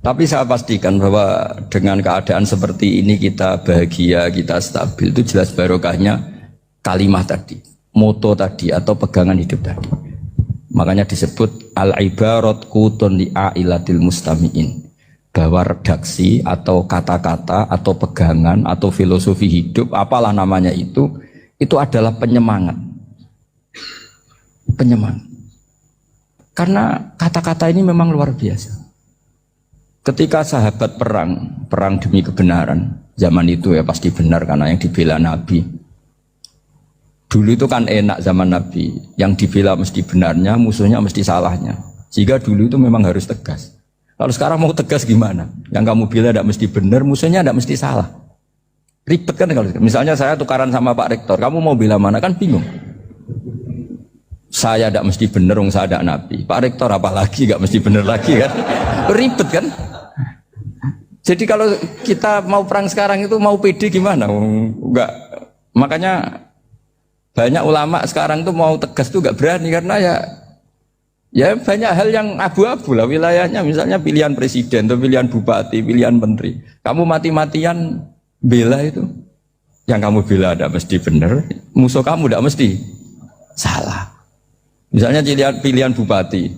Tapi saya pastikan bahwa dengan keadaan seperti ini kita bahagia, kita stabil, itu jelas barokahnya kalimat tadi, moto tadi atau pegangan hidup tadi. Makanya disebut al-ibarat qutun li'ailatil mustami'in, bahwa redaksi atau kata-kata atau pegangan atau filosofi hidup, apalah namanya itu adalah penyemangat. Penyemangat. Karena kata-kata ini memang luar biasa. Ketika sahabat perang demi kebenaran, zaman itu ya pasti benar karena yang dibela Nabi. Dulu itu kan enak zaman Nabi, yang dibela mesti benarnya, musuhnya mesti salahnya. Sehingga dulu itu memang harus tegas. Kalau sekarang mau tegas gimana? Yang kamu bela tidak mesti benar, musuhnya tidak mesti salah. Ribet kan kalau misalnya saya tukaran sama Pak Rektor, kamu mau bela mana kan bingung. Saya tidak mesti benar, saya tidak Nabi. Pak Rektor apalagi nggak mesti benar lagi kan? Ribet kan? Jadi kalau kita mau perang sekarang itu mau pede gimana? Enggak. Makanya banyak ulama sekarang tuh mau tegas tuh enggak berani karena ya banyak hal yang abu-abu lah wilayahnya. Misalnya pilihan presiden atau pilihan bupati, pilihan menteri. Kamu mati-matian bela itu. Yang kamu bela tidak mesti benar, musuh kamu tidak mesti salah. Misalnya pilihan bupati.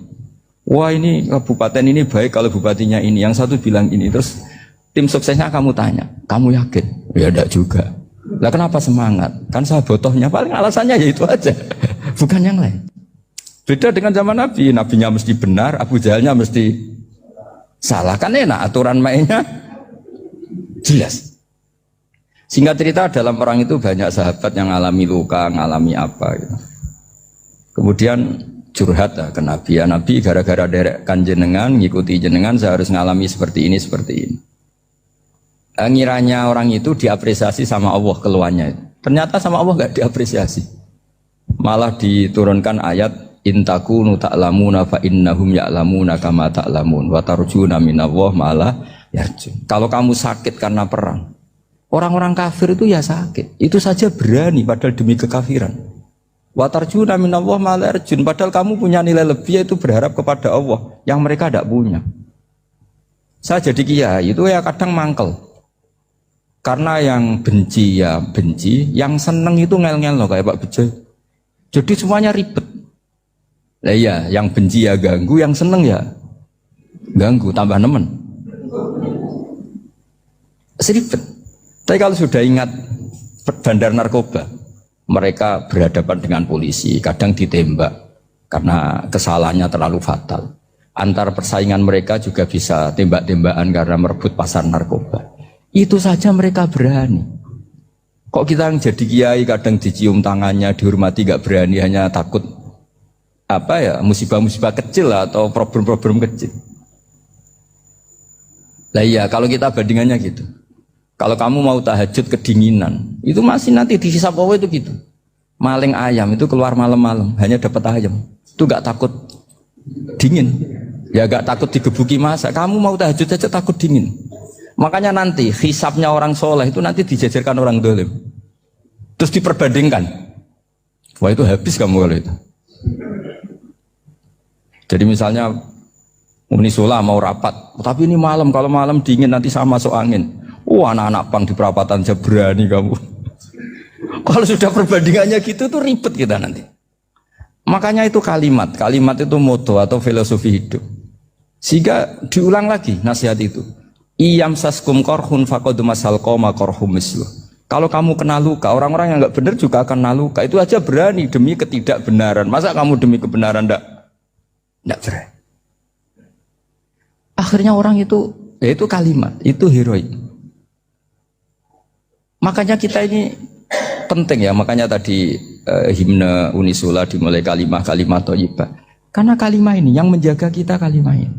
Wah ini kabupaten ini baik kalau bupatinya ini. Yang satu bilang ini terus. Tim suksesnya kamu tanya, kamu yakin? Ya enggak juga. Lah kenapa semangat? Kan saya botohnya paling alasannya ya itu aja, bukan yang lain. Beda dengan zaman Nabi, Nabinya mesti benar, Abu Jahalnya mesti salah. Kan enak, aturan mainnya jelas. Singkat cerita dalam perang itu banyak sahabat yang alami luka, ngalami apa gitu. Kemudian curhat ke Nabi, ya Nabi gara-gara derekkan jenengan, ngikuti jenengan saya harus ngalami seperti ini, seperti ini. Ngiranya orang itu diapresiasi sama Allah keluarnya. Ternyata sama Allah nggak diapresiasi. Malah diturunkan ayat intakunu ta'lamuna fa innahum ya'lamuna kama ta'lamun wa tarjuna minallah malah yarjun. Kalau kamu sakit karena perang, orang-orang kafir itu ya sakit. Itu saja berani padahal demi kekafiran. Wa tarjuna minallah malah yarjun. Padahal kamu punya nilai lebih yaitu berharap kepada Allah yang mereka tidak punya. Saya jadi kiai itu ya kadang mangkel. Karena yang benci ya benci, yang seneng itu ngel-ngel loh kayak Pak Bejo. Jadi semuanya ribet. Nah iya, yang benci ya ganggu, yang seneng ya ganggu, tambah nemen. Seribet. Tapi kalau sudah ingat bandar narkoba, mereka berhadapan dengan polisi, kadang ditembak karena kesalahannya terlalu fatal. Antar persaingan mereka juga bisa tembak-tembakan karena merebut pasar narkoba. Itu saja mereka berani. Kok kita yang jadi kiai kadang dicium tangannya, dihormati gak berani, hanya takut apa ya musibah-musibah kecil lah, atau problem-problem kecil. Lah iya kalau kita bandingannya gitu. Kalau kamu mau tahajud kedinginan, itu masih nanti dihisab Allah itu gitu. Maling ayam itu keluar malam-malam hanya dapat ayam. Itu gak takut dingin. Ya gak takut digebuki masa. Kamu mau tahajud saja takut dingin. Makanya nanti hisabnya orang soleh itu nanti dijajarkan orang dolim, terus diperbandingkan. Wah itu habis kamu kalau itu. Jadi misalnya Unisula mau rapat, tapi ini malam, kalau malam dingin nanti sama masuk angin. Anak-anak pang di perapatan aja berani kamu. Kalau sudah perbandingannya gitu tuh ribet kita nanti. Makanya itu kalimat itu moto atau filosofi hidup. Sehingga diulang lagi nasihat itu. Iyam saskum korhun faqad masal qoma korhum misluh. Kalau kamu kena luka, orang-orang yang nggak benar juga akan kena luka. Itu aja berani demi ketidakbenaran. Masa kamu demi kebenaran nggak berani? Akhirnya orang itu, ya itu kalimat, itu heroik. Makanya kita ini penting ya. Makanya tadi himne Unisula dimulai kalimat thayyibah. Karena kalimat ini yang menjaga kita kalimat ini.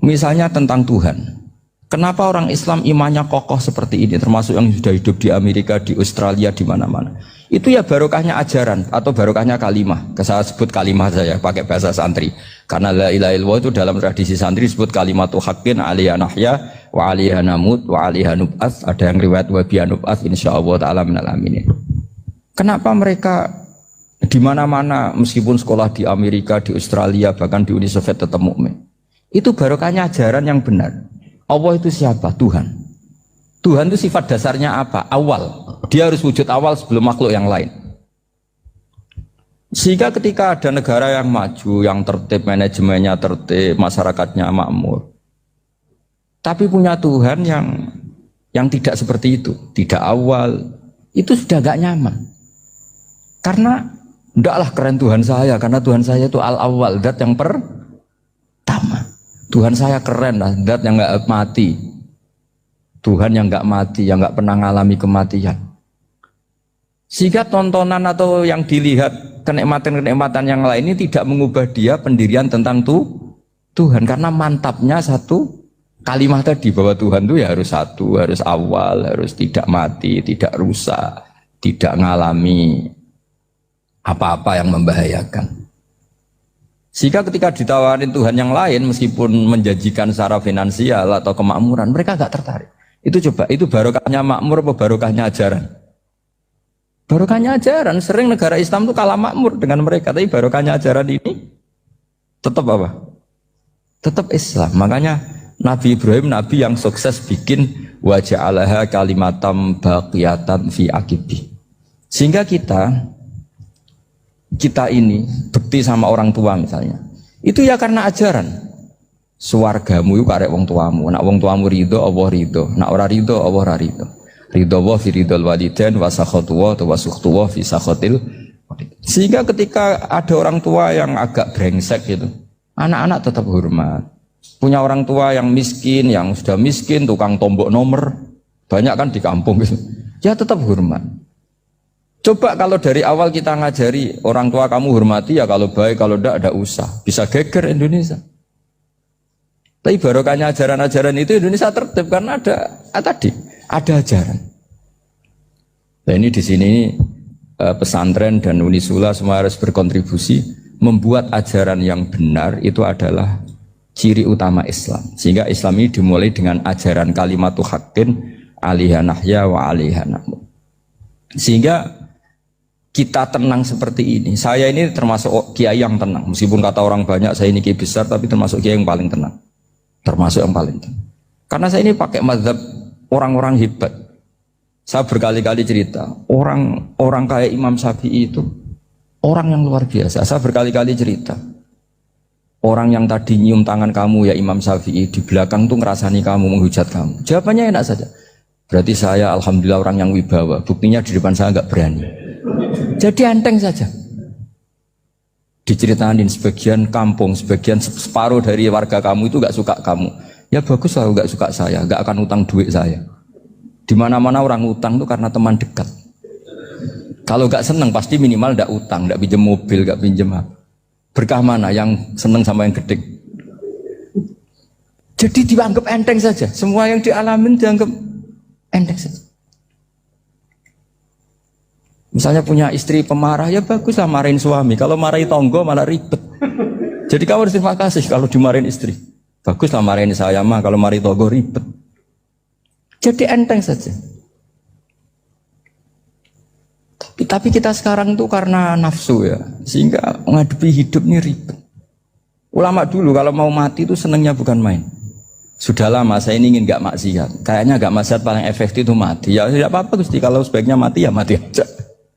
Misalnya tentang Tuhan. Kenapa orang Islam imannya kokoh seperti ini, termasuk yang sudah hidup di Amerika, di Australia, di mana-mana. Itu ya barokahnya ajaran atau barokahnya kalimah. Saya sebut kalimah saya pakai bahasa santri. Karena la ilaha illallah itu dalam tradisi santri disebut kalimatu haqqin alaiha nahya wa alaiha namut wa alaiha nub'ats. Ada yang riwayat wa biha nub'ats insyaallah taala minal aminin. Kenapa mereka di mana-mana meskipun sekolah di Amerika, di Australia, bahkan di Uni Soviet tetap mukmin? Itu barokahnya ajaran yang benar. Allah itu siapa? Tuhan. Tuhan itu sifat dasarnya apa? Awal. Dia harus wujud awal sebelum makhluk yang lain. Sehingga ketika ada negara yang maju, yang tertib, manajemennya tertib, masyarakatnya makmur, tapi punya Tuhan yang tidak seperti itu, tidak awal, itu sudah gak nyaman. Karena ndaklah keren Tuhan saya, karena Tuhan saya itu al-awwal, zat yang pertama. Tuhan saya keren lah, zat yang gak mati. Tuhan yang gak mati, yang gak pernah mengalami kematian. Sehingga tontonan atau yang dilihat kenikmatan-kenikmatan yang lain ini tidak mengubah dia pendirian tentang Tuhan. Karena mantapnya satu kalimat tadi bahwa Tuhan itu ya harus satu, harus awal, harus tidak mati, tidak rusak, tidak mengalami apa-apa yang membahayakan. Sehingga ketika ditawarin Tuhan yang lain meskipun menjanjikan secara finansial atau kemakmuran, mereka gak tertarik. Itu coba, itu barokahnya makmur apa barokahnya ajaran? Barokahnya ajaran. Sering negara Islam itu kalah makmur dengan mereka, tapi barokahnya ajaran ini tetap apa? Tetap Islam. Makanya Nabi Ibrahim, Nabi yang sukses bikin waja'alaha kalimatam baqiyatan fi aqibi. Sehingga kita ini bekti sama orang tua misalnya, itu ya karena ajaran. Suwargamu itu karek wong tuamu. Nak wong tuamu ridho, Allah ridho. Nak ora ridho, Allah ora ridho. Ridho wa fi ridhol walidain wa sakhatu wa sukhtu wa fi sakhatil. Sehingga ketika ada orang tua yang agak brengsek gitu, anak-anak tetap hormat. Punya orang tua yang miskin, yang sudah miskin, tukang tombok nomor, banyak kan di kampung gitu. Ya tetap hormat. Coba kalau dari awal kita ngajari orang tua kamu hormati ya, kalau baik, kalau tidak usah. Bisa geger Indonesia. Tapi barokahnya ajaran-ajaran itu Indonesia tertib karena ada ajaran. Nah ini di sini pesantren dan Unisula semua harus berkontribusi membuat ajaran yang benar itu adalah ciri utama Islam. Sehingga Islam ini dimulai dengan ajaran kalimatu haqqin alaiha nahya wa alaiha namut. Sehingga kita tenang seperti ini. Saya ini termasuk kiai yang tenang. Meskipun kata orang banyak saya ini kiai besar, tapi termasuk kiai yang paling tenang. Termasuk yang paling tenang. Karena saya ini pakai mazhab orang-orang hebat. Saya berkali-kali cerita, orang kayak Imam Syafi'i itu orang yang luar biasa. Saya berkali-kali cerita, orang yang tadi nyium tangan kamu ya Imam Syafi'i, di belakang tuh ngerasani kamu, menghujat kamu. Jawabannya enak saja. Berarti saya alhamdulillah orang yang wibawa. Buktinya di depan saya nggak berani. Jadi enteng saja. Diceritain sebagian kampung, sebagian separuh dari warga kamu itu gak suka kamu. Ya bagus lah gak suka saya, gak akan utang duit saya. Di mana-mana orang utang itu karena teman dekat. Kalau gak seneng pasti minimal gak utang, gak pinjam mobil, gak pinjam apa. Berkah mana yang seneng sama yang gede? Jadi dianggap enteng saja. Semua yang dialamin dianggap enteng saja. Misalnya punya istri pemarah, ya bagus lah marahin suami. Kalau marahin tonggo malah ribet. Jadi kamu harus terima kasih kalau dimarahin istri. Bagus lah marahin saya mah, kalau marahin tonggo ribet. Jadi enteng saja. Tapi kita sekarang tuh karena nafsu ya, sehingga menghadapi hidup ini ribet. Ulama dulu kalau mau mati itu senengnya bukan main. Sudah lama saya ini ingin gak maksiat. Kayaknya gak maksiat paling efektif itu mati. Ya tidak apa-apa Gusti, kalau sebaiknya mati ya mati aja.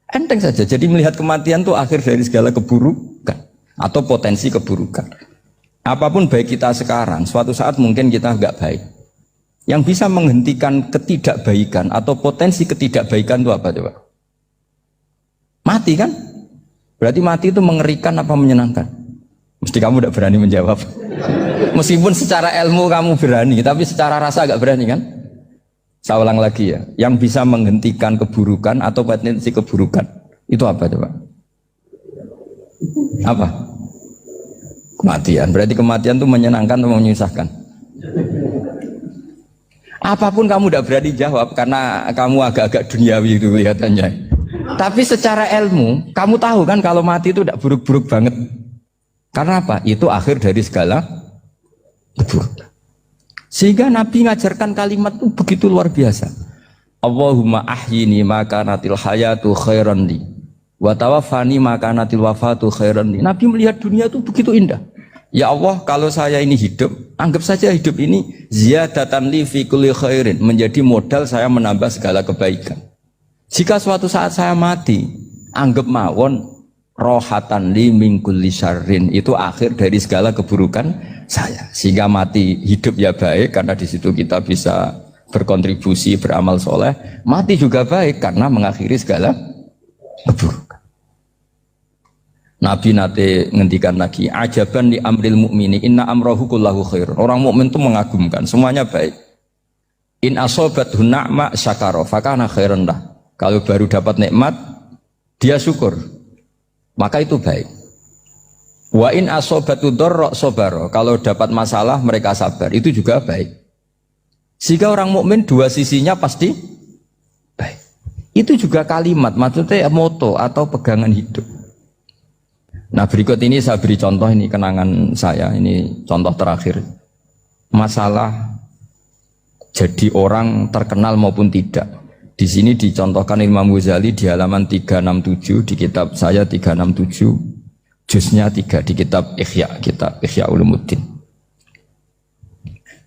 Enteng saja. Jadi melihat kematian itu akhir dari segala keburukan atau potensi keburukan. Apapun baik kita sekarang, suatu saat mungkin kita nggak baik. Yang bisa menghentikan ketidakbaikan atau potensi ketidakbaikan itu apa coba? Mati kan? Berarti mati itu mengerikan apa menyenangkan? Mesti kamu tidak berani menjawab. Meskipun secara ilmu kamu berani, tapi secara rasa agak berani kan? Saya ulang lagi ya, yang bisa menghentikan keburukan atau potensi keburukan itu apa coba? Apa? Kematian. Berarti kematian itu menyenangkan atau menyusahkan? Apapun kamu tidak berani jawab karena kamu agak-agak duniawi itu kelihatannya. Tapi secara ilmu, kamu tahu kan kalau mati itu tidak buruk-buruk banget. Karena apa? Itu akhir dari segala keburukan. Sehingga Nabi ngajarkan kalimat itu begitu luar biasa. Allahumma ahyini maka natil hayatu khairan li wa tawaffani maka natil wafatu khairan li. Nabi melihat dunia itu begitu indah. Ya Allah, kalau saya ini hidup Anggap saja hidup ini ziyadatan li fi kulli khairin, menjadi modal saya menambah segala kebaikan. Jika suatu saat saya mati, anggap mawon rohatan li min kulli syarrin, itu akhir dari segala keburukan saya. Sehingga mati hidup ya baik karena di situ kita bisa berkontribusi, beramal soleh. Mati juga baik karena mengakhiri segala keburukan. Nabi nate ngendikan lagi, ajaban li amril mu'mini inna amrahu kullahu khair. Orang mukmin itu mengagumkan, semuanya baik. In asobathu na'ma syakara fakana khairan lah. Kalau baru dapat nikmat, dia syukur, maka itu baik. Wa in asobatu dharra sabara. Kalau dapat masalah mereka sabar, itu juga baik. Sehingga orang mukmin dua sisinya pasti baik. Itu juga kalimat, maksudnya moto atau pegangan hidup. Nah berikut ini saya beri contoh, ini kenangan saya, ini contoh terakhir. Masalah jadi orang terkenal maupun tidak. Di sini dicontohkan Imam Ghazali di halaman 367 di kitab saya 367, juznya 3 di kitab Ihya Ulumuddin.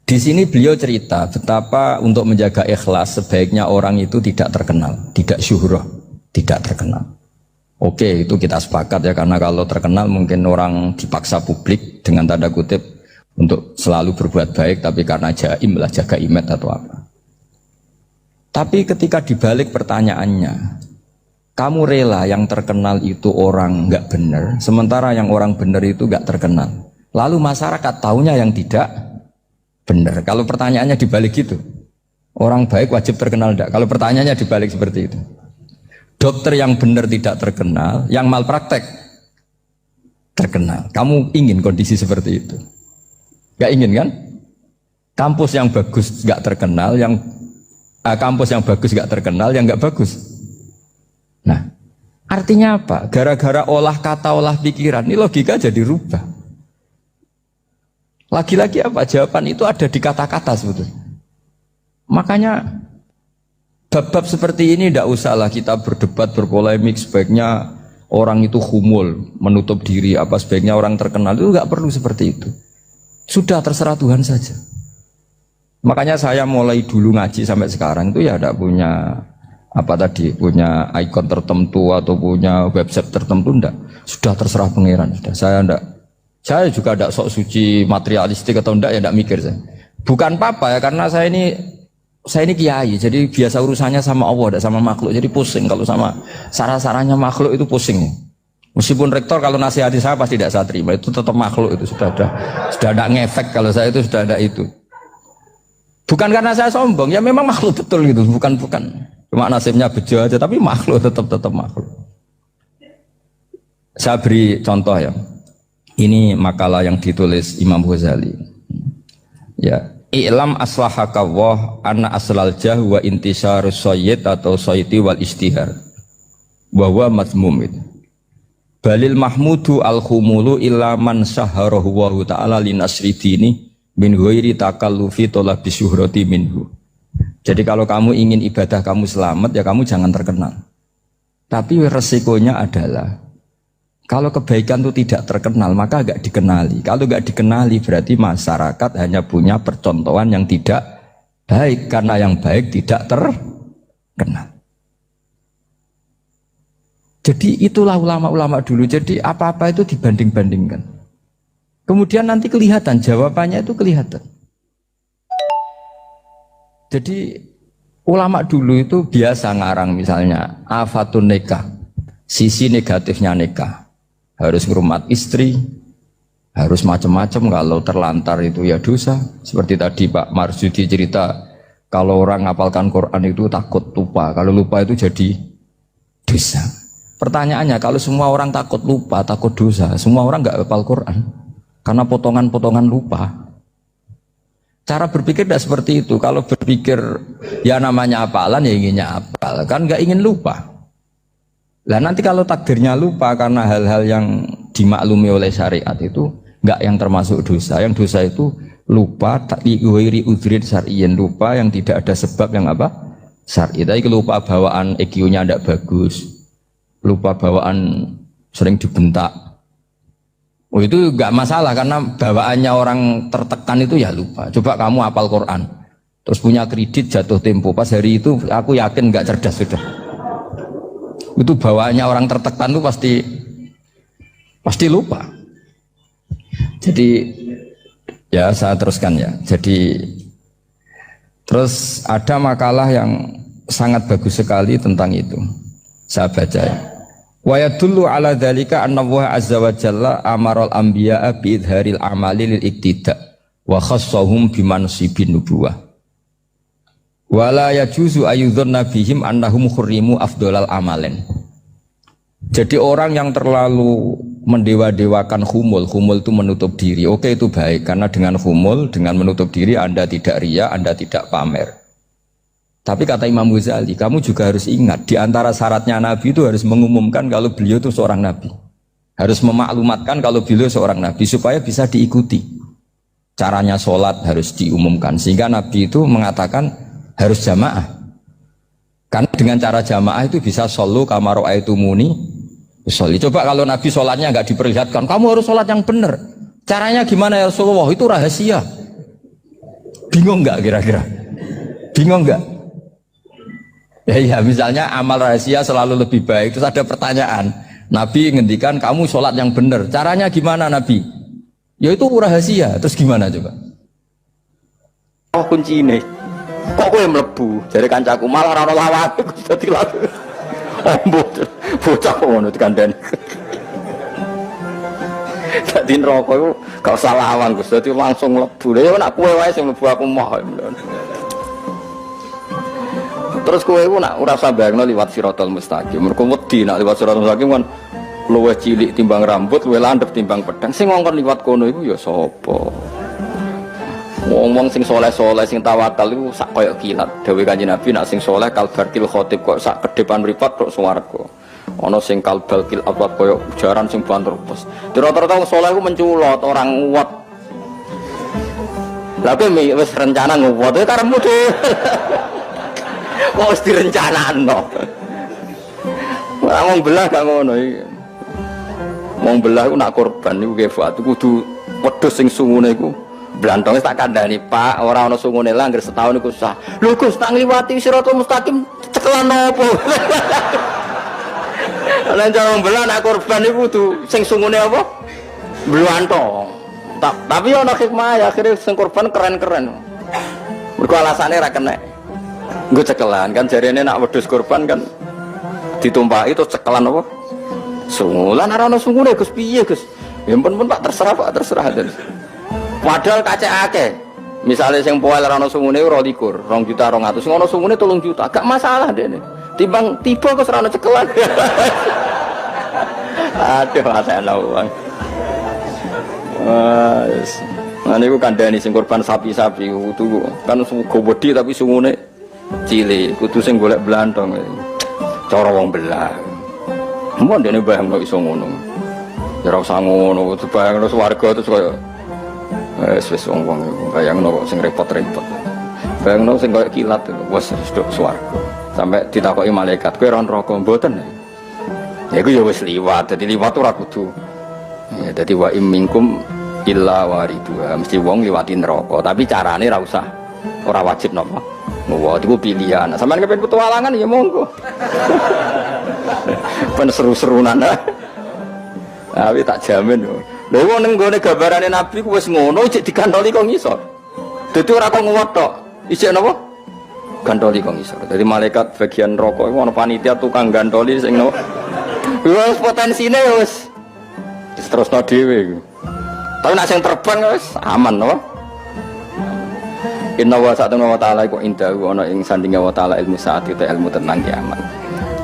Di sini beliau cerita betapa untuk menjaga ikhlas sebaiknya orang itu tidak terkenal, tidak syuhrah, tidak terkenal. Oke, itu kita sepakat ya, karena kalau terkenal mungkin orang dipaksa publik dengan tanda kutip untuk selalu berbuat baik, tapi karena jaim lah, jaga image atau apa. Tapi ketika dibalik pertanyaannya, kamu rela yang terkenal itu orang nggak benar, sementara yang orang benar itu nggak terkenal. Lalu masyarakat taunya yang tidak benar. Kalau pertanyaannya dibalik gitu, orang baik wajib terkenal enggak? Kalau pertanyaannya dibalik seperti itu. Dokter yang benar tidak terkenal, yang malpraktek terkenal. Kamu ingin kondisi seperti itu? Gak ingin kan? Kampus yang bagus gak terkenal, kampus yang bagus gak terkenal, yang gak bagus. Nah, artinya apa? Gara-gara olah kata, olah pikiran, ini logika jadi rubah. Lagi-lagi apa? Jawaban itu ada di kata-kata sebetulnya. Makanya bab-bab seperti ini tidak usahlah kita berdebat, berpolemik. Sebaiknya orang itu humul, menutup diri, apa sebaiknya orang terkenal, itu nggak perlu seperti itu. Sudah terserah Tuhan saja. Makanya saya mulai dulu ngaji sampai sekarang itu ya tidak punya punya ikon tertentu atau punya website tertentu, enggak. Sudah terserah pangeran. Sudah. Saya juga tidak sok suci materialistik atau enggak, ya tidak mikir saya. Bukan apa-apa ya, karena saya ini kiai, jadi biasa urusannya sama Allah, tidak sama makhluk. Jadi pusing kalau sama sarah-sarahnya makhluk itu pusing. Meskipun rektor kalau nasihati saya pasti tidak saya terima, itu tetap makhluk, itu sudah ada ngefek kalau saya itu sudah ada itu. Bukan karena saya sombong, ya memang makhluk betul gitu, bukan. Cuma nasibnya bejo aja, tapi makhluk tetap makhluk. Saya beri contoh ya. Ini makalah yang ditulis Imam Ghazali. Ya. I'lam aslahaka Allah anna aslal jah wa intisarus sayyid atau sayyidi wal istihar wa huwa mazmum itu. Balil mahmudu al khumulu illa man saharahu wa ta'ala linasri dini min ghairi takallufi talabi syuhrati minhu. Jadi kalau kamu ingin ibadah kamu selamat, ya kamu jangan terkenal. Tapi resikonya adalah kalau kebaikan itu tidak terkenal, maka agak dikenali. Kalau agak dikenali berarti masyarakat hanya punya percontohan yang tidak baik, karena yang baik tidak terkenal. Jadi itulah ulama-ulama dulu. Jadi apa-apa itu dibanding-bandingkan. Kemudian nanti kelihatan, jawabannya itu kelihatan. Jadi ulama dulu itu biasa ngarang misalnya afatun nikah, sisi negatifnya nikah. Harus ngurmat istri, harus macam-macam, kalau terlantar itu ya dosa. Seperti tadi Pak Marsudi cerita, kalau orang ngapalkan Quran itu takut lupa, kalau lupa itu jadi dosa. Pertanyaannya, kalau semua orang takut lupa, takut dosa, semua orang nggak hafal Quran karena potongan-potongan lupa. Cara berpikir tidak seperti itu. Kalau berpikir ya namanya hafalan, ya inginnya hafal, kan nggak ingin lupa. Lah nanti kalau takdirnya lupa karena hal-hal yang dimaklumi oleh syariat itu enggak yang termasuk dosa. Yang dosa itu lupa ta'liwiri udhrin syar'iyyin, lupa yang tidak ada sebab yang apa? Syar'i. Tapi lupa bawaan EQ-nya tidak bagus. Lupa bawaan sering dibentak. Oh itu nggak masalah karena bawaannya orang tertekan itu ya lupa. Coba kamu hafal Quran, terus punya kredit jatuh tempo, pas hari itu aku yakin nggak cerdas sudah. Itu bawaannya orang tertekan itu pasti lupa. Jadi ya saya teruskan ya. Jadi terus ada makalah yang sangat bagus sekali tentang itu. Saya baca ya. Wa yadullu ala dzalika anna Allah azza wa jalla amaral anbiya'a bi idharil amali lil iktida wa khassahum bi mansibin nubuwah. Wa la yajuzu ayyudhanna bihim annahum khurrimu afdhalal amalen. Jadi orang yang terlalu mendewa-dewakan khumul itu menutup diri. Oke itu baik karena dengan khumul, dengan menutup diri Anda tidak riya, Anda tidak pamer. Tapi kata Imam Ghazali, kamu juga harus ingat di antara syaratnya Nabi itu harus mengumumkan kalau beliau itu seorang Nabi. Harus memaklumatkan kalau beliau seorang Nabi supaya bisa diikuti. Caranya sholat harus diumumkan sehingga Nabi itu mengatakan harus jamaah. Karena dengan cara jamaah itu bisa shollu kama ra'aitumuni usolli. Coba kalau Nabi sholatnya nggak diperlihatkan, kamu harus sholat yang benar. Caranya gimana ya Rasulullah? Itu rahasia. Bingung nggak kira-kira? Bingung nggak? Ya misalnya amal rahasia selalu lebih baik. Terus ada pertanyaan, Nabi ngendikan kamu sholat yang benar. Caranya gimana Nabi? Ya itu rahasia. Terus gimana coba? Oh kunci ini. Kok gue melebu? Jadi kancaku malah rano lawat. Jadi lagu. Oh bocah ngono dikandani. Jadi rokok itu gak usah lawan Gus. Jadi langsung melebu. Ya nak kue wae sing mlebu aku mau. Terus kowe iku nak ora usah bayangno liwat Siratal Mustaqim. Mergo wedi nak liwat Siratal Mustaqim kan luwih cilik timbang rambut, luwih landhep timbang pedang. Sing ngongkon liwat kono iku ya sapa? Wong-wong sing saleh-saleh sing tawakal iku sak koyo kilat. Dewe Kanjeng Nabi nak sing saleh kalbarkil khotib kok sak kedepan mripat kok swarga. Ana sing kalbalkil abad koyo ujaran sing banter pos. Rata-rata wong saleh iku menculot, orang nguwat. Lah kowe wis rencana nguwat karepmu dhewe. Kok harus direncanakno. Wong belah gak ngono iki. Wong belah iku nak korban niku kefat kudu wedhus sing sungune iku blantong tak kandhani, Pak, ora ana sungune lah anggere setahun iku sah. Lho Gus, tak ngliwati Siratal Mustaqim cekelan opo? Lan wong belah nak korban iku kudu sing sungune apa? Blantong. Tapi ana hikmah ya akhire sing korban keren-keren. Mergo alasane ra kena. Gue cekelan kan jarene nak wedhus korban kan ditumpaki terus cekelan apa? Sungulan ora ono sungune Gus piye Gus? Ya pun Pak terserah Pak terserah. Padahal kacek akeh. Misale sing poel ora ono sungune 22, 2 juta 200. Sing ono sungune 3 juta. Gak masalah dene. Timbang tiba kok ora ono cekelan. Aduh masalah uang. Wes. Nah niku kandhani sing korban sapi-sapi kudu kan go wedi tapi sungune cilik, kudu sing golek blantong. Cara wong belah. Mun dene bayangno iso ngono. Ya ora usah ngono, kudu bayangno swarga terus kaya wis wong-wong bayangno kok sing repot-repot. Bayangno sing kaya kilat wis sedok swarga. Sampai ditakoki malaikat, kowe ora neraka mboten. Ya iku ya wis liwat, dadi liwat ora kudu. Ya dadi wa imminkum illa waridua, mesti wong liwati neraka, tapi carane ora usah. Ora wajib napa. Wah, itu pilihan. Sampeyan kepen petualangan ya monggo. Ben seru-serunan. Tapi tak jamin lho. Lha wong ning gone gambarane Nabi ku wis ngono cek digantoli kok ngisor. Dadi ora kok nguwat tok. Isih napa? Gantoli kok ngisor. Dadi malaikat bagian rokok iku ana panitia tukang gantoli sing napa. Wis potensine wis terusno dhewe iku. Tapi nek sing terbang wis aman napa? Inna wa sa'atuna wa ta'ala iku indahu ana ing sandinge wa ta'ala ilmu saat itu ilmu tentang kiamat.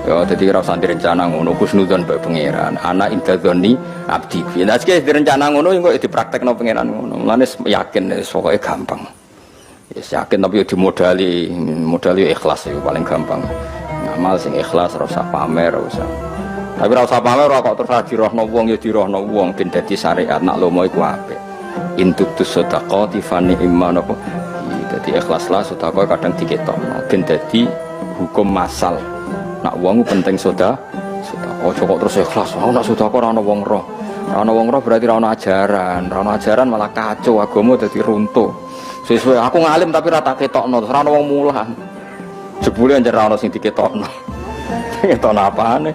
Ya dadi ora usah direncana ngono kusnudzon bae pangeran. Ana indadzoni abdi. Nek iki direncana ngono kok dipraktekno pangeran ngono. Mulane yakin pokoke gampang. Wis yakin tapi modali ikhlas iku paling gampang. Ngamal sing ikhlas ora usah pamer, ora usah. Tapi ora usah pamer ora kok terus dirohno wong ya dirohno wong ben dadi syariat nak lomo iku apik. Intutus sadaqati fani iman apa? Jadi ikhlaslah sedekah kadang diketokno ben dadi hukum masal. Nak wong penting sedekah kok terus ikhlas. Nak sedekah ora ana wong roh. Ra ono wong roh berarti ra ono ajaran. Ra ono ajaran malah kacau, agama dadi runtuh. Sesuai aku ngalim tapi ra tak ketokno, ra ono wong mulang. Jebule anjir ra ono sing diketokno. Ketokno apane?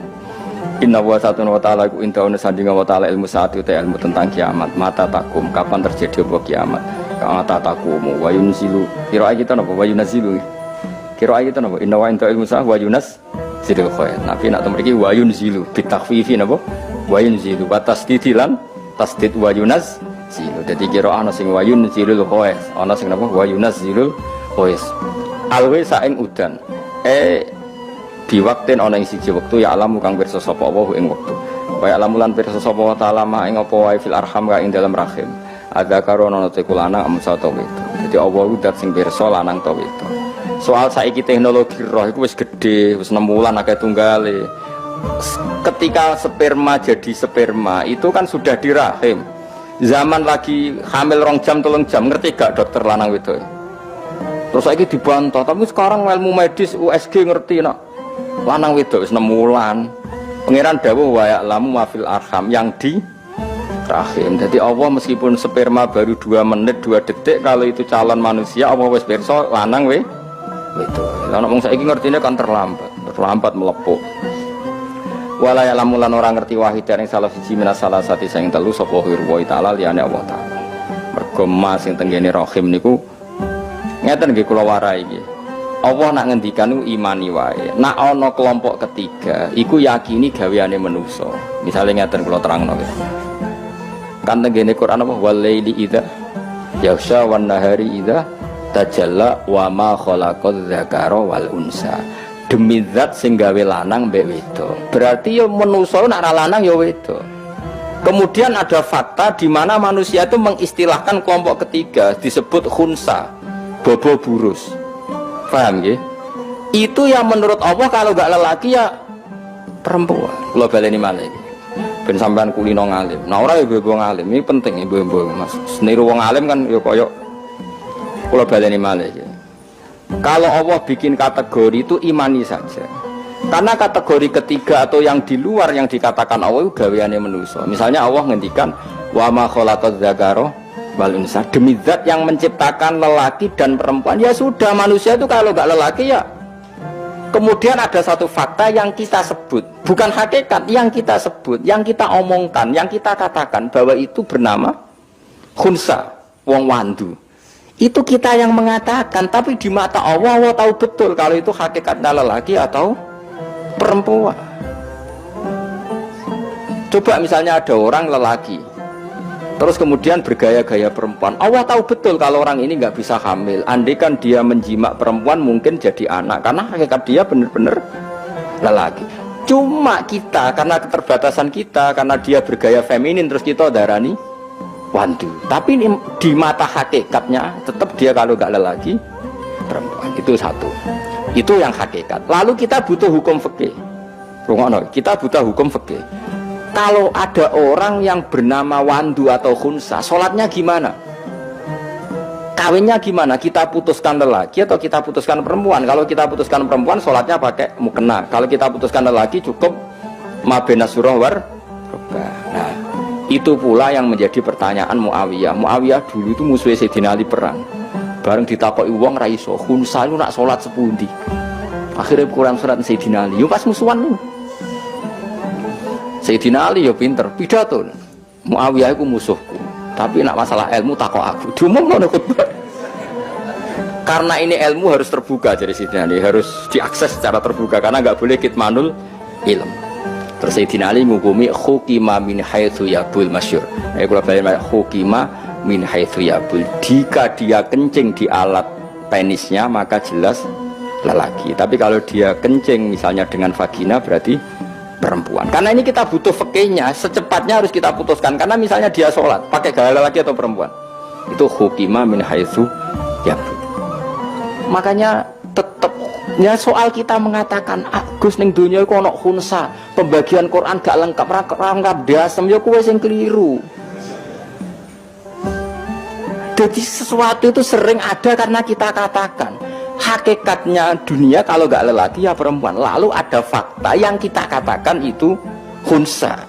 Inna wa satun wa ta'ala ku inta sandinga wa ta'ala ilmu saatu te ilmu tentang kiamat. Mata takum kapan terjadi apa kiamat? Mata takumu wa yunzilu. Kira kita napa wa yunzilu. Kira kita napa inna wa inta ilmu saatu wa yunas sidil khair. Nabi nak mriki wa yunzilu bitakhfifi napa? Wa yunzilu wa tasdidilan tasdid wa yunas zilu. Dadi kira ana sing wa yunzilul khair, ana sing napa wa yunazilul khair. Alwe saing udan. Di waktin ana ing siji wektu ya alam kang pirsa sapa Allah ing wektu. Wa alam lan pirsa sapa taala ma ing apa wae fil arham ka ing dalam rahim. Ada karo ana te kulana amsa to itu. Dadi Allah ku dat sing pirsa lanang to itu. Soal saiki teknologi roh iku wis gedhe, wis 6 wulan akeh tunggale. Ketika sperma jadi sperma itu kan sudah di rahim. Zaman lagi hamil 2 jam 3 jam, ngerti gak dokter lanang wedok? Terus saiki dibantah, tapi sekarang ilmu medis USG ngerti nak. Lanang wedok wis 6 wulan. Pangeran dawuh wa ya'lamu ma fil arham yang di rahim. Jadi Allah meskipun sperma baru 2 menit 2 detik, kalau itu calon manusia Allah wis pirsa lanang wedok. Lah nek wong saiki ngertine kan terlambat melepuk. Wala ya'lamu lan ora ngerti wahidan ing salah siji minas salah sati sing telu sapa wa ta'ala liyane Allah taala. Mergo mas sing tenggene rahim niku ngeten nggih kula warai iki. Allah nak ngendikan imani wae. Nak ana kelompok ketiga, iku yakini gaweane manusa. Misale ngeten kula terangno nggih. Kan tengene Quran apa walaili idza yaghsha wan nahari idza tajalla wa ma khalaqadz dzakara wal unsa. Demi zat sing gawe lanang mbek wedok. Berarti ya manusa nak ra lanang ya wedok. Kemudian ada fakta di mana manusia itu mengistilahkan kelompok ketiga disebut khunsa, bobo burus. Paham ya? Itu yang menurut Allah kalau gak lelaki ya perempuan. Kalau baleni malih. Ben sampean kulino ngalim. Nah ora ya ibu ngalim. Ini penting ibu-ibu Mas. Seniru wong alim kan ya koyo kula baleni malih. Kalau Allah bikin kategori itu imani saja. Karena kategori ketiga atau yang di luar yang dikatakan Allah itu gaweane manusia. Misalnya Allah ngendikan wa ma khalaqadz dzakara wal unsa, demi zat yang menciptakan lelaki dan perempuan. Ya sudah, manusia itu kalau gak lelaki ya. Kemudian ada satu fakta yang kita sebut, bukan hakikat, yang kita sebut, yang kita omongkan, yang kita katakan bahwa itu bernama khunsa, wong wandu. Itu kita yang mengatakan, tapi di mata Allah, Allah tahu betul kalau itu hakikatnya lelaki atau perempuan. Coba misalnya ada orang lelaki, terus kemudian bergaya-gaya perempuan. Allah tahu betul kalau orang ini nggak bisa hamil. Andai kan dia menjimak perempuan mungkin jadi anak, karena hakikat dia benar-benar lelaki. Cuma kita karena keterbatasan kita, karena dia bergaya feminin, terus kita darani wandu. Tapi di mata hakikatnya tetap dia kalau nggak lelaki perempuan. Itu satu. Itu yang hakikat. Lalu kita butuh hukum fikih. Kita butuh hukum fikih. Kalau ada orang yang bernama wandu atau khunsa, sholatnya gimana? Kawinnya gimana? Kita putuskan lelaki atau kita putuskan perempuan? Kalau kita putuskan perempuan, sholatnya pakai mukena. Kalau kita putuskan lelaki, cukup mabena surah war. Nah, itu pula yang menjadi pertanyaan Muawiyah. Muawiyah dulu itu musuh Sayyidina Ali perang. Bareng ditakoki wong ra iso, khunsa lu nak sholat sepundi? Akhirnya Quran surat Sayyidina Ali. Yo pas musuhan lu. Sayyidina Ali ya pinter, pidato. Muawiyah itu musuhku, tapi nak masalah ilmu takok aku. Diumumno khutbah. Karena ini ilmu harus terbuka, jadi Sayyidina Ali harus diakses secara terbuka karena nggak boleh kitmanul ilm. Terus Sayyidina Ali ngukumi hukima min haitsu yabul masyhur. Kalau balik hukima min haitsu yabul. Jika dia kencing di alat penisnya maka jelas lelaki. Tapi kalau dia kencing misalnya dengan vagina berarti perempuan. Karena ini kita butuh fikihnya, secepatnya harus kita putuskan. Karena misalnya dia sholat, pakai gaya lelaki atau perempuan, itu hukima min haitsu yabul. Makanya tetap ya soal kita mengatakan Agus ning dunia iku ana khunsa, pembagian Quran gak lengkap, rangkap dasem ya kuwi sing keliru. Jadi sesuatu itu sering ada karena kita katakan hakikatnya dunia kalau gak lelaki ya perempuan. Lalu ada fakta yang kita katakan itu khunsa.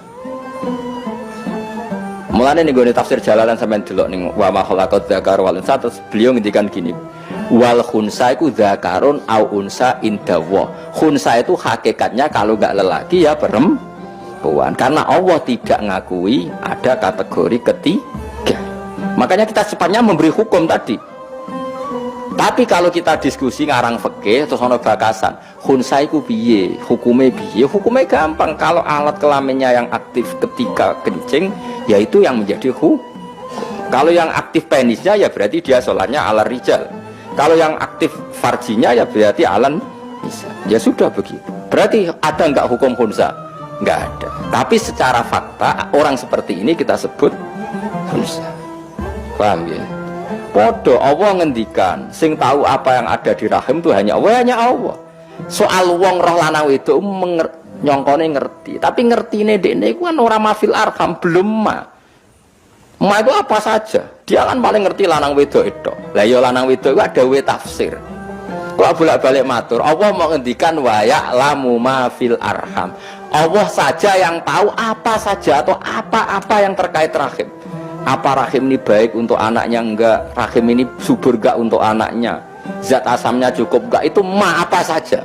Mulane ning gone tafsir Jalalan sampean delok ning wa ma khalaqad dzakara wal unsa, terus beliau ngendikan gini. Wal khunsa iku dzakarun au unsa indawa. Khunsa itu hakikatnya kalau enggak lelaki ya perempuan. Karena Allah tidak ngakui ada kategori ketiga. Makanya kita secepatnya memberi hukum tadi. Tapi kalau kita diskusi ngarang fikih terus ono bakasan, khunsa iku piye? Hukume piye? Hukume gampang. Kalau alat kelaminnya yang aktif ketika kencing, yaitu yang menjadi Kalau yang aktif penisnya ya berarti dia sholatnya ala rijal. Kalau yang aktif farjinya ya berarti alan bisa. Ya sudah begitu. Berarti ada enggak hukum khunsa? Enggak ada. Tapi secara fakta orang seperti ini kita sebut khunsa. Paham ya? Podo Allah ngendikan sing tahu apa yang ada di rahim itu hanya Allah. Soal wong roh lanang itu nyongkone ngerti, tapi ngertine dekne iku kan ora mafil arham, belum ma itu apa saja. Dia kan paling ngerti lanang wedok itu. Lah ya lanang wedok itu ada tafsir. Kok bolak-balik matur, Allah mau ngendikan wa ya'lamu ma fil arham. Allah saja yang tahu apa saja atau apa-apa yang terkait rahim. Apa rahim ini baik untuk anaknya enggak, rahim ini subur enggak untuk anaknya, zat asamnya cukup enggak, itu ma apa saja.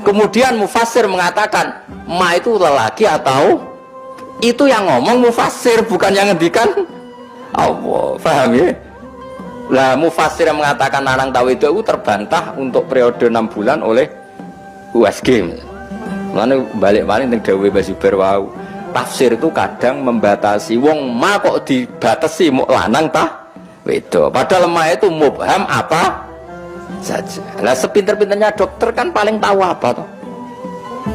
Kemudian mufassir mengatakan ma itu lelaki atau itu yang ngomong mufassir, bukan yang ngendikan Allah. Paham ya? Lah mufassir yang mengatakan lanang tahu itu terbantah untuk periode 6 bulan oleh USG. Mulane balik-balik ning dawuhe Basuber wau. Tafsir itu kadang membatasi wong ma kok dibatasi mau lanang tah wedok. Padahal ma itu mubham apa saja. Lah sepinter-pinternya dokter kan paling tahu apa toh?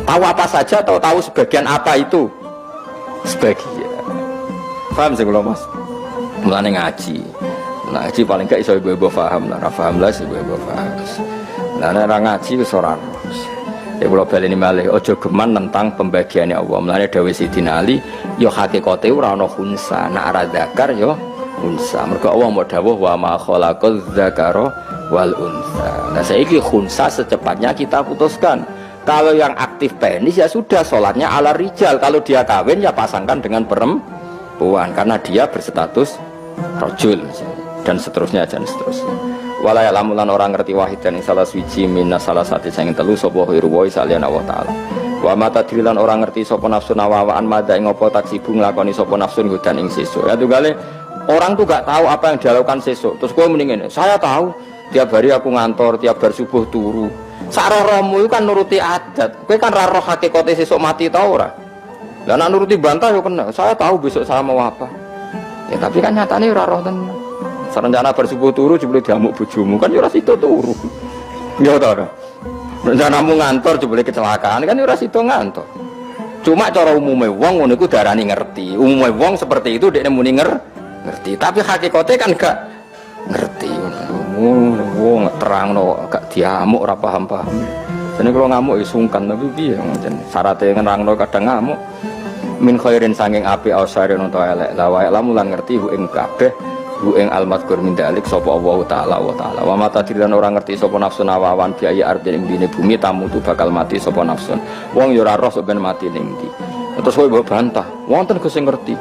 Tahu apa saja atau tahu sebagian apa itu? Sebagian. Paham sih kalau Mas? Mulane ngaji. Nah, ngaji paling gak iso ibu-ibu paham lah, ora paham lah ibu-ibu paham. Lah nek ora ngaji wis ora. Ya kula baleni malih aja geman tentang pembagiannya Allah. Mulane dawuh Sidina Ali, ya hakikate ora ana khunsa, nek ora zakar ya unsa. Mergo Allah mau dawuh wa ma khalaqaz zakara wal unsa. Nah, saiki khunsa secepatnya kita putuskan. Kalau yang aktif penis ya sudah sholatnya ala rijal. Kalau dia kawin ya pasangkan dengan perempuan karena dia berstatus rajul dan seterusnya dan seterusnya. Wala ya'lamu lan orang ngerti wahid dan salah suci minas salah satu sing telu sapa hirwa salian Allah taala. Wa mata drilan orang ngerti sapa nafsu nawawaan madha ing apa taksibu nglakoni sapa nafsu hudan ing sesuk. Ya tunggale orang tuh gak tahu apa yang dilakukan sesuk. Terus kowe mending ngene, saya tahu tiap hari aku ngantor, tiap bar subuh turu. Sak rohmu itu kan nuruti adat. Kowe kan ra roh hakikate sesuk mati ta ora? Lah nek nuruti bantah yo kena. Saya tahu besok saya mau apa. Ya tapi kan nyatane ora roh tenan. Rencana bersubuh turu jebule diamuk bojomu kan ora sida turu. Ya ta ora. Rencanamu ngantor jebule kecelakaan kan ora sida ngantor. Cuma cara umume wong ngono iku darani ngerti. Umume wong seperti itu dekne muni ngerti. Tapi hakikate kan gak ngerti. Wong terangno gak diamuk ora paham-paham. Dene kalau ngamuk ya sungkan tapi piye ngoten. Syaraté nerangno kadang ngamuk. Min khairin sanging apik ausarin untuk elek. La wae lamun lan ngerti ing kabeh hu ing almadkur min dalik sapa Allah taala wa taala wa mata dilan orang ngerti sapa nafsu nawawan biaya arti ing dine bumi tamu tu bakal mati sapa nafsu wong ya ora roh sampeyan mati ning ndi terus kowe mbok bantah wonten Gus sing ngerti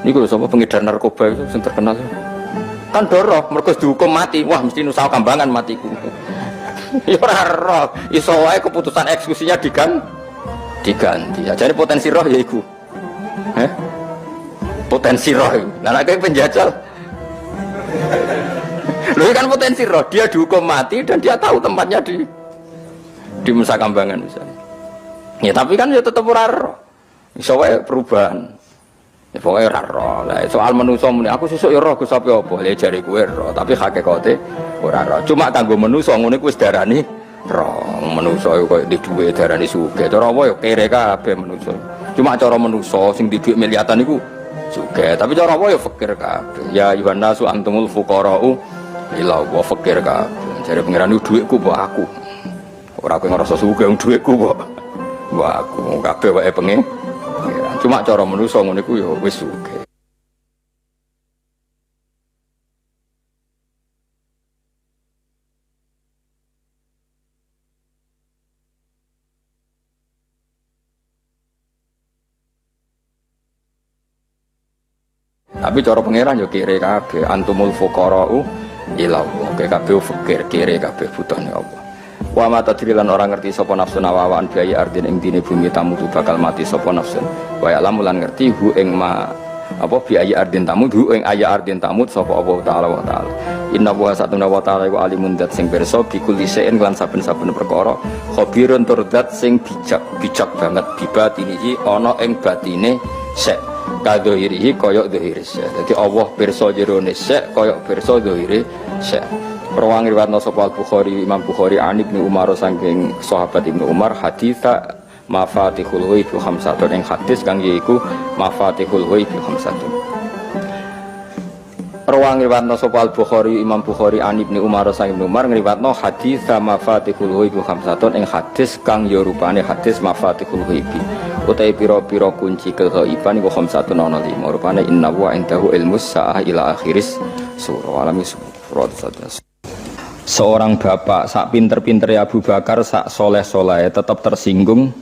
niku lho sapa pengedar narkoba itu sing terkenal kan doroh mergo dihukum mati wah mesti nusa kambangan matiku ya ora roh iso wae keputusan eksekusinya diganti jadi potensi roh ya iku potensi roh lah nek penjajal loh kan potensi roh dia dihukum mati dan dia tahu tempatnya di Nusa Kambangan misalnya ya tapi kan ya tetap ora roh iso wae perubahan ya pokoknya ora roh lah soal manusa muni aku sesuk ya roh Gus apa ya jare kowe roh tapi hakikate ora roh cuma kanggo manusa ngene ku wis darani roh manusa koyo di dhuwit darani sugih cara apa ya kere kabeh manusa cuma cara manusa sing di dhuwit miliatan iku juga, tapi cara apa ya fakir kabeh. Ya ayuhan nasu antumul fuqara'u ila wa fakir kabeh. Jare pangeran dhuwitku mbok aku. Ora kowe ngrasa sugih dhuwitku mbok aku. Kabeh wae pengen. Cuma cara manusa ngono iku ya wis sugih. Tapi cara pangeran yo kere kabeh, antumul fuqara'u ila Allah. Kabeh fakir, kere kabeh butuhne Allah. Wa ma tadrilan orang ngerti sapa nafsu nawawaan biaya ardin ing dine bumi tamu bakal mati sapa nafsu. Wa ya lamulan ngerti hu ing ma apa biaya ardin tamu hu ing aya ardin tamu sapa Allah taala wa taala. Inna wa satuna wa ta'ala wa alimun dat sing pirsa bikul lisein lan saben-saben perkara khabirun tur dat sing bijak banget bibatinihi ana ing batine sek kadhirihi kaya dhahire sek. Dadi Allah pirsa jerone sek kaya pirsa dhahire sek. Rawang riwayatna sapa Al-Bukhari Imam Bukhari an Ibnu Umar saking sahabat Ibnu Umar haditsa mafatihul ghaib khamsatun ing hadis kang yaiku mafatihul ghaib khamsatun. Rawang riwayatna sapa Al-Bukhari Imam Bukhari an Ibnu Umar saking Ibnu Umar ngriwayatna haditsa mafatihul ghaib khamsatun ing hadis kang ya rupane hadis mafatihul ghaib utahe pira-pira kunci keghaiban iku khamsatun ana 5 rupane inna wa indahu ilmus saah ila akhiris surah alami surat sadas. Seorang bapak sak pinter-pintere Abu Bakar sak soleh-soleh tetap tersinggung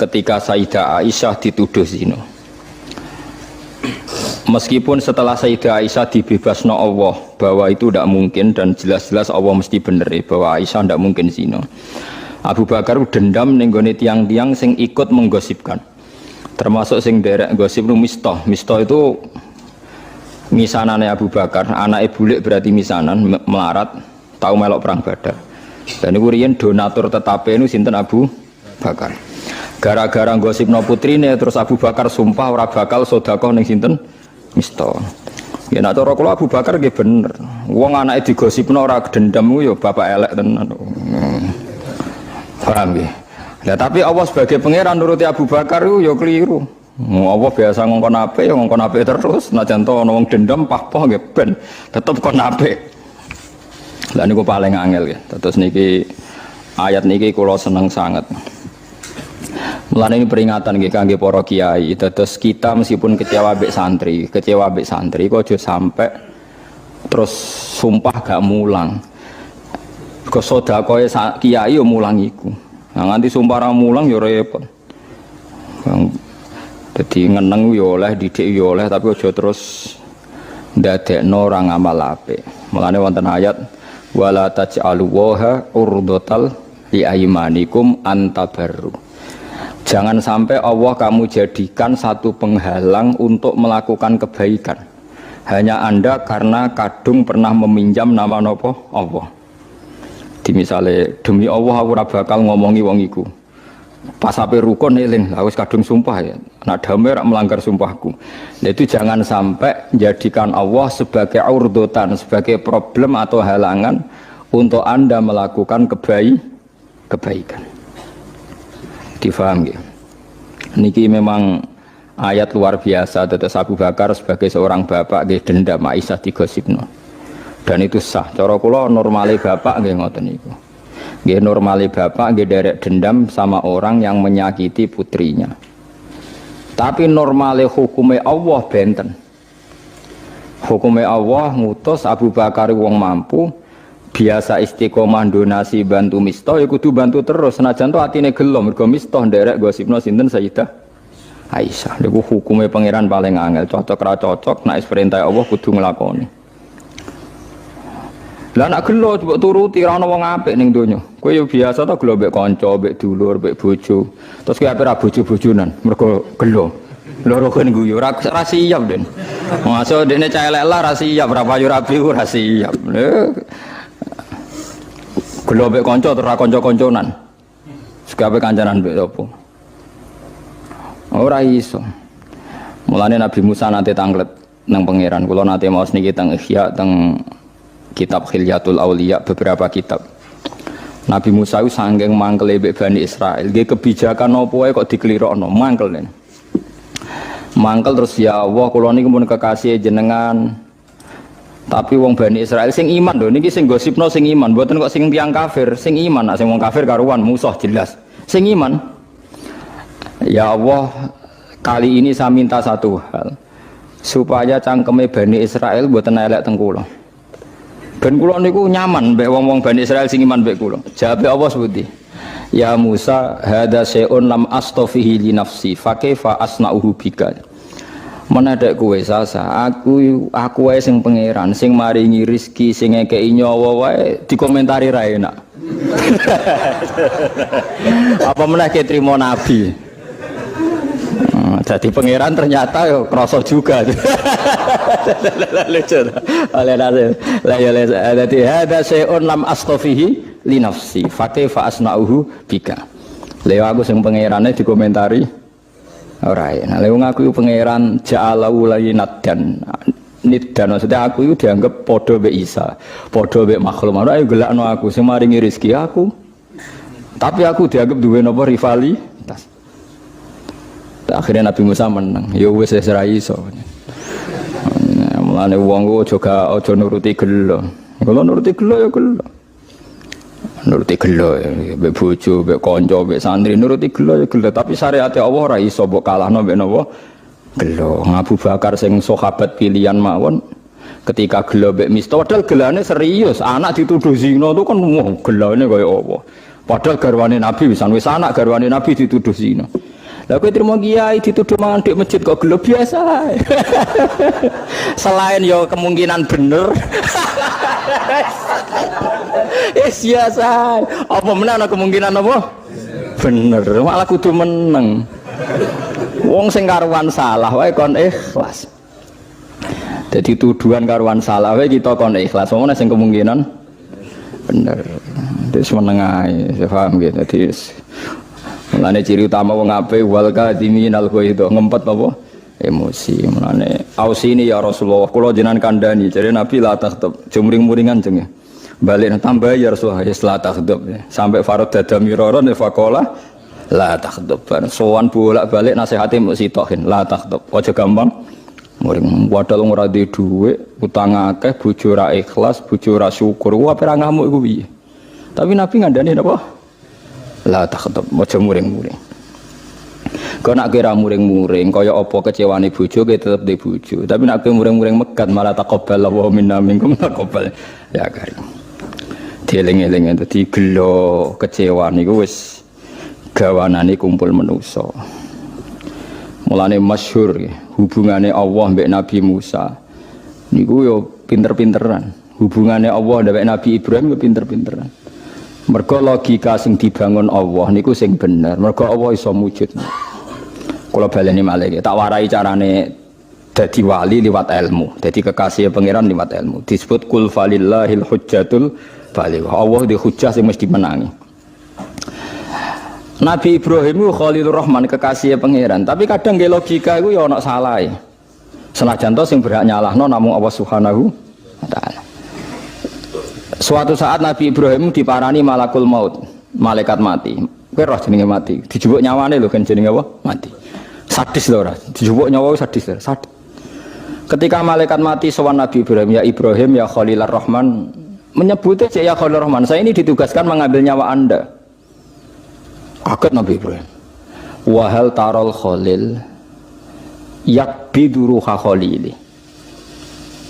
ketika Sayyidah Aisyah dituduh zina. Meskipun setelah Sayyidah Aisyah dibebasno Allah bahwa itu tidak mungkin dan jelas-jelas Allah mesti bener bahwa Aisyah tidak mungkin zina. Abu Bakar dendam ning gone tiang-tiang sing ikut menggosipkan. Termasuk sing derek gosip nu Mistah. Mistah itu misanane Abu Bakar, anake bulik berarti misanan melarat. Tahu melok perang Badar. Dan niku riyen donatur tetape niku sinten Abu Bakar. Gara-gara gosipno putrine terus Abu Bakar sumpah ora bakal sedekah ning sinten Mistah. Ya nek cara kula Abu Bakar nggih bener. Wong anake digosipno ora dendam ku ya bapak elek tenan. Paham nggih. Lah tapi Allah sebagai pangeran nuruti Abu Bakar ku ya keliru. Allah biasa ngongkon apik ya ngongkon apik terus. Najan to ana wong dendam pah-pah nggih ben tetep kon apik. Lah niku paling angel ya. Terus niki ayat niki kula seneng sangat. Mulane ini peringatan nggih kangge para kiai. Terus kita meskipun kecewa mbek santri kok aja sampai terus sumpah gak mulang. Kok sedekahe kiai yo mulang iku. Nah nganti sumpah ra mulang yo repot. Dadi ngeneng yo oleh, didik yo oleh tapi aja terus ndadekno ora ngamal apik. Mulane wonten ayat wala taj'alu waha urdotal li aymanikum antabarru. Jangan sampai Allah kamu jadikan satu penghalang untuk melakukan kebaikan. Hanya Anda karena kadung pernah meminjam nama nopo Allah. Di misale demi Allah aku ora bakal ngomongi wong iku. Pas sampai rukun eling, wis kadung sumpah ya. Nak damai rak melanggar sumpahku. Nah, itu jangan sampai jadikan Allah sebagai urdotan, sebagai problem atau halangan untuk Anda melakukan kebaikan. Difaham ya? Niki memang ayat luar biasa. Tetes Abu Bakar sebagai seorang bapak nggih dendam Aisyah digosipno. Dan itu sah. Cara kula normale bapak nggih ngoten niku. Nggih normale bapak nggih derek dendam sama orang yang menyakiti putrinya. Tapi normale hukume Allah benten. Hukume Allah ngutus Abu Bakar wong mampu biasa istiqomah donasi bantu Mistah ya kudu bantu terus senajan to atine gelo mergo Mistah nderek gosipno sinten Sayyidah Aisyah. Niku hukume pangeran paling angel, cocok ra cocok nek perintah Allah kudu nglakoni. Lah nek gelo mbok turuti ra ono wong apik ning donya. Kowe yo biasa to gelo mbek kanca, mbek dulur, mbek bojo. Terus kowe ape ra bojo-bojonan mergo gelo. Loro kan guyu ra siap den. Masuk dene cah elek lah ra siap, ra payu rabi ora siap. Gelo mbek kanca terus ra kanca-kanconan. Sekabe kancanan mbek opo? Ora iso. Mulane Nabi Musa nate tanglet nang pangeran. Kula nate maos niki teng Ihya teng kitab Khilyatul Auliya beberapa kitab. Nabi Musa itu sanggeng mangkel mbek Bani Israil. Nggih kebijakan apa wae kok dikelirokno, mangkel nen. Mangkel terus ya Allah kula niku mun kekasih jenengan. Tapi wong Bani Israil sing iman lho niki sing gosipno sing iman, mboten kok sing tiyang kafir. Sing iman, nek sing wong kafir karuan musuh jelas. Sing iman. Ya Allah, kali ini saya minta satu hal. Supaya cangkeme Bani Israil mboten elek teng kula. Ben kula niku nyaman mbek wong-wong Bani Israil sing iman mbek kula. Jawabe Allah sepundi? Ya Musa, hadza syai'un lam astafihi li nafsi, fa kaifa asna'uhu bika. Menadek kowe Sasa, aku wae sing pangeran, sing maringi rezeki, sing ngekeki nyawa wae dikomentari ra enak. Apa meneh ke trimo nabi. Jadi pangeran ternyata yo krasa juga. Lucu. Oleh nase. La ya dadi hada syai'un lam astafihi li nafsi. Fa kaifa asna'uhu bika. Lha aku sing pangerane dikomentari ora ya. Nah, lewung aku pangeran ja'alahu lainat dan maksudnya aku itu dianggap podo be Isa, podo be makhluk. Ora ayo gelakno aku sing maringi rezeki aku. Tapi aku dianggap duwe napa rivalitas. Akhirnya Nabi Musa menang. Ya wis ora iso. Mulane wong aja nuruti gelo. Kalau nuruti gelo ya gelo. Nuruti gelo ya, mbek bojo, mbek kanca, mbek santri nuruti gelo ya gelo, tapi syariat Allah ora iso mbok kalahno mbek napa? Gelo. Abu Bakar sing sahabat pilihan mawon ketika gelo mbek Miftah padahal gelane serius, anak dituduh zina itu kan gelane kaya apa. Padahal garwane Nabi wis anak garwane Nabi dituduh zina. Lah kowe trimo kiai dituduh mangan dik masjid kok gelo biasa. Selain yo kemungkinan bener. Biasa. Apa meneh ana kemungkinan apa? Bener, malah kudu meneng. Wong sing karuan salah wae kon ikhlas. Jadi tuduhan karuan salah wae kita kon ikhlas. Wong sing kemungkinan bener. Wis meneng ae, paham gitu. Dadi mulane ciri utama wong apik wal kadimin al ghaidh ngempet apa? Emosi. Mulane ausini ya Rasulullah, kula jenengan kandhani, jare Nabi la takhtab, jumring-muringan jenenge. Balik tambah ya Rasulullah la takhtab. Sampai farad dadamiron faqala la takhtab. Sowan bolak-balik nasihate mbok sitokin, la takhtab. Aja gampang muring. Padahal ora duwe dhuwit, utang akeh, bojo ra ikhlas, bojo ra syukur. Ku ape ra ngamuk iku piye? Tapi Nabi ngandani napa? La takhtab, aja muring-muring. Kau nak kira muring-muring, kaya apa kecewane bojo, kaya tetep di bojo. Tapi nak kira muring-muring megat, malah taqabbal wa minna minkum taqabbal. Ya karim. Dieling-eling dadi gelo kecewa niku wis gawanane kumpul manusa. Mulane masyhur hubungane Allah mbek Nabi Musa. Niku yo pinter-pinteran. Hubungane Allah mbek Nabi Ibrahim yo pinter-pinteran. Mergo logika sing dibangun Allah niku sing bener. Mergo Allah iso mujud. Kula baleni malih tak warai carane dadi wali liwat ilmu. Dadi kekasih pangeran liwat ilmu. Disebut kul falillahil hujjatul baligh. Allah di hujjah sing mesti menangi. Nabi Ibrahim itu Khalilur Rahman kekasih pangeran, tapi kadang nggih logika iku ya ana salahe. Senajan to sing berhak nyalahno namung Allah Subhanahu wa taala. Suatu saat Nabi Ibrahim diparani malakul maut, malaikat mati. Kowe roh jenenge mati, dijupuk nyawane lho kan jenenge apa? Mati. Sadis lho ora, dijupuk nyawa sadis. Sadis. Ketika malaikat mati sowan Nabi Ibrahim, ya Ibrahim ya Khalilur Rahman, menyebutnya ya Khalilur Rahman, saya ini ditugaskan mengambil nyawa Anda. Kaget Nabi Ibrahim. Wahal tarol Khalil yakbidu ruha Khalili.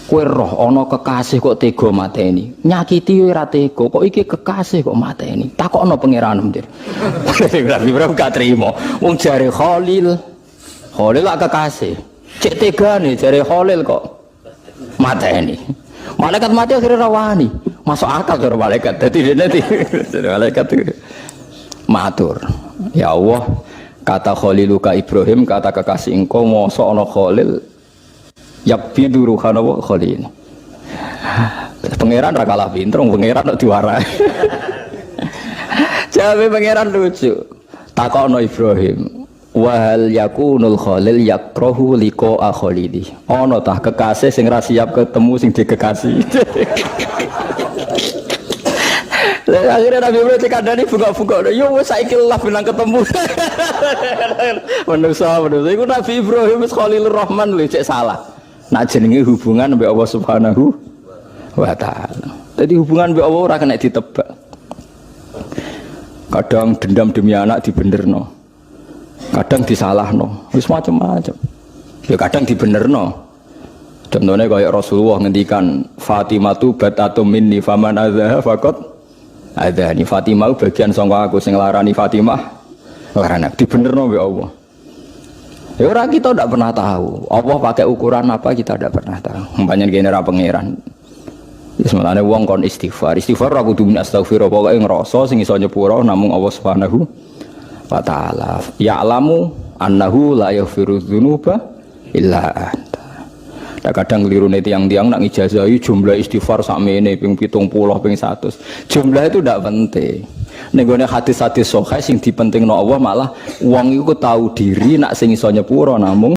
Kowe roh ana kekasih kok tega mateni. Nyakiti ora tega, kok iki kekasih kok mateni. Takokno pangeran ndir. Nabi Ibrahim gak trimo. Wong jare Khalil. Khalil lak kekasih. Cek tegane jare Khalil kok mateni. Malaikat mati akhirnya rawani. Masuk akal karo malaikat. Dadi malaikat matur. Ya Allah, kata Khaliluka Ibrahim, kata kekasih engkau mosok ana Khalil yakbidu ruhana wa Khalil. Pangeran ra kalah pinter, pangeran kok diwarai. Jawabe pangeran lucu. Takokno Ibrahim, wa hal yakunul Khalil yakrahu liqa Khalili. Ana tah kekasih sing ra siap ketemu sing dikekasih. Akhirnya Nabi Ibrahim dikandani buka-buka. Yo wis saiki lah bilang ketemu. Manusa iku Nabi Ibrahim wis Khalilur Rahman lho cek salah. Nak jenenge hubungan mbek Allah Subhanahu wa taala. Jadi hubungan mbek Allah ora kena ditebak. Kadang dendam demi anak dibenerno. Kadang disalahno. Wis macam-macam. Ya kadang dibenerno. Contohnya kayak Rasulullah ngendikan Fatimatu batatum minni faman adzaha faqat ada ni Fatimah bagian sangka aku sing larani Fatimah larane dibenerno mbek Allah. Ya orang kita tidak pernah tahu. Allah pakai ukuran apa kita tidak pernah tahu. Banyak genera pangeran. Sebenarnya wong kon istighfar. Istighfar aku kudu min astaghfirullah pokoke ngrasa sing iso nyepuro namung Allah Subhanahu wa taala. Ya'lamu annahu la yaghfiru dzunuba illa anta. Kadang kelirune tiang-tiang nak ngijazahi jumlah istighfar sakmene ping 70 ping 100. Jumlah itu tidak penting. Ning gone hadis-hadis sahih sing dipentingno Allah malah wong iku tahu diri nak sing iso nyepuro namung